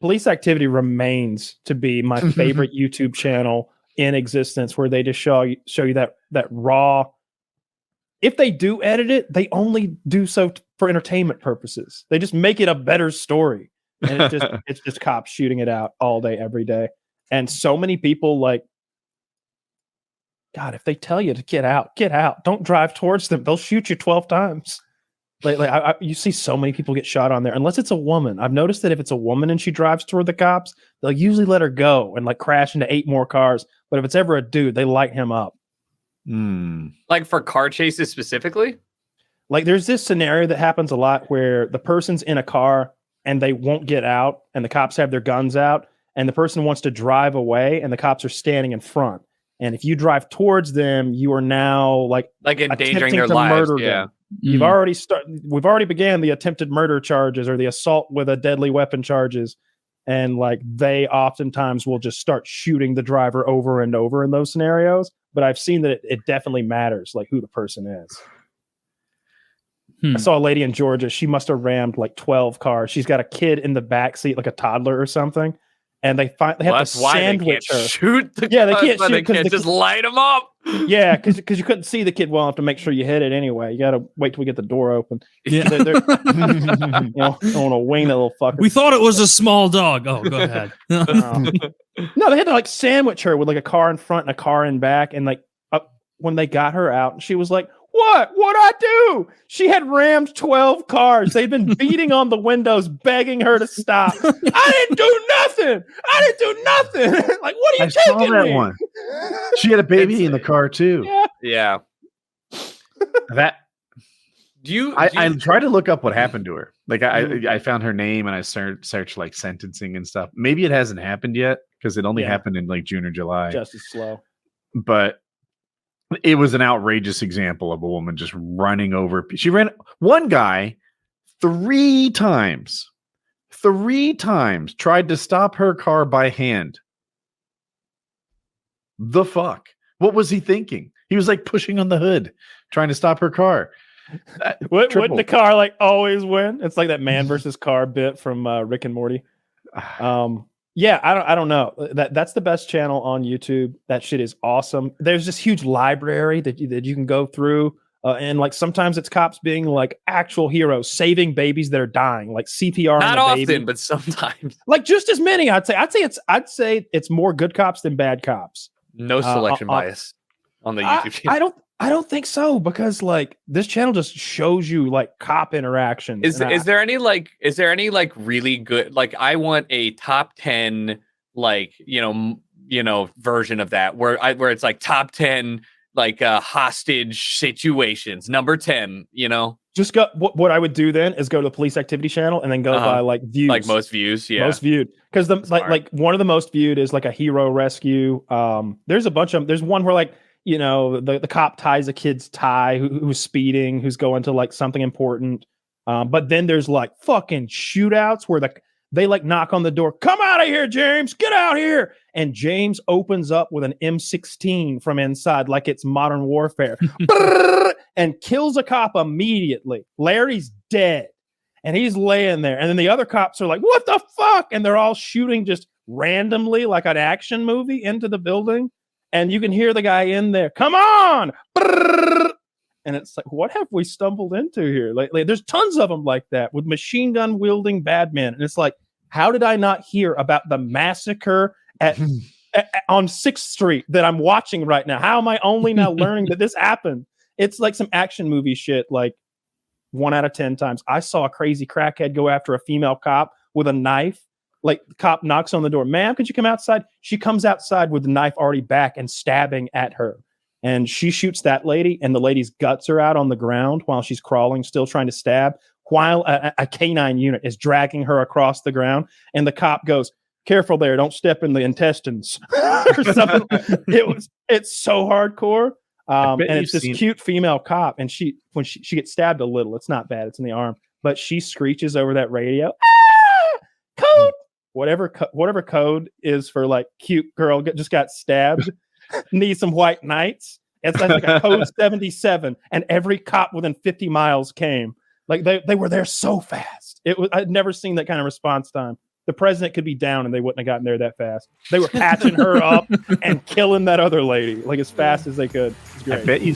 Police Activity remains to be my favorite YouTube channel in existence, where they just show you that raw. If they do edit it, they only do so for entertainment purposes. They just make it a better story, and it's just cops shooting it out all day, every day. And so many people, like, God, if they tell you to get out, don't drive towards them. They'll shoot you 12 times. You see so many people get shot on there, unless it's a woman. I've noticed that if it's a woman and she drives toward the cops, they'll usually let her go and like crash into 8 more cars. But if it's ever a dude, they light him up. Like for car chases specifically? Like there's this scenario that happens a lot where the person's in a car and they won't get out, and the cops have their guns out, and the person wants to drive away, and the cops are standing in front. And if you drive towards them, you are now like endangering their lives. Yeah. We've already began the attempted murder charges or the assault with a deadly weapon charges. And like they oftentimes will just start shooting the driver over and over in those scenarios. But I've seen that it definitely matters, like who the person is. I saw a lady in Georgia. She must have rammed like 12 cars. She's got a kid in the back seat, like a toddler or something. And they have to sandwich her. Shoot the they can't shoot. They can't just light them up. Yeah, because you couldn't see the kid well enough to make sure you hit it anyway. You got to wait till we get the door open. Yeah. They're on a wing, that little fucker. We thought it was a small dog. Oh, go ahead. No, they had to like sandwich her with like a car in front and a car in back. And like when they got her out, she was like, "What'd I do?" She had rammed 12 cars. They'd been beating on the windows, begging her to stop. I didn't do nothing. Like, what are you taking saw that me? One. She had a baby in the car too. Yeah. That I tried to look up what happened to her. Like I found her name and I searched like sentencing and stuff. Maybe it hasn't happened yet because it only happened in like June or July. Just as slow. But it was an outrageous example of a woman just running over. She ran one guy 3 times. 3 times tried to stop her car by hand. The fuck? What was he thinking? He was like pushing on the hood, trying to stop her car. Wouldn't the car like always win? It's like that man versus car bit from Rick and Morty. Yeah, I don't know. That's the best channel on YouTube. That shit is awesome. There's this huge library that you can go through, and like sometimes it's cops being like actual heroes, saving babies that are dying, like CPR. Not on the often, baby. but sometimes. Like just as many, I'd say it's more good cops than bad cops. No selection bias on the YouTube channel. I don't think so, because like this channel just shows you like cop interaction. Is there any really good, like I want a top 10 like version of that where it's like top 10 like hostage situations, number 10, Just go. What I would do then is go to the Police Activity channel and then go by like views, like most views, most viewed, because the like one of the most viewed is like a hero rescue. There's a bunch of them. There's one where like the cop ties a kid's tie who's speeding, who's going to like something important. But then there's like fucking shootouts where they like knock on the door. Come out of here, James. Get out here. And James opens up with an M16 from inside like it's Modern Warfare and kills a cop immediately. Larry's dead and he's laying there. And then the other cops are like, what the fuck? And they're all shooting just randomly like an action movie into the building. And you can hear the guy in there, come on. And it's like, what have we stumbled into here? Like there's tons of them like that with machine gun wielding bad men. And it's like, how did I not hear about the massacre on 6th Street that I'm watching right now? How am I only now learning that this happened? It's like some action movie shit. Like 1 out of 10 times I saw a crazy crackhead go after a female cop with a knife. Like the cop knocks on the door. Ma'am, could you come outside? She comes outside with the knife already back and stabbing at her. And she shoots that lady, and the lady's guts are out on the ground while she's crawling, still trying to stab, while a canine unit is dragging her across the ground. And the cop goes, careful there, don't step in the intestines. Or something. It's so hardcore. And it's this cute female cop, and when she gets stabbed a little, it's not bad, it's in the arm, but she screeches over that radio, code, whatever code is for like cute girl just got stabbed. Need some white knights. It's like a code 77, and every cop within 50 miles came. Like they were there so fast. I'd never seen that kind of response time. the president could be down and they wouldn't have gotten there that fast. They were patching her up and killing that other lady like as fast as they could. It's I great. bet you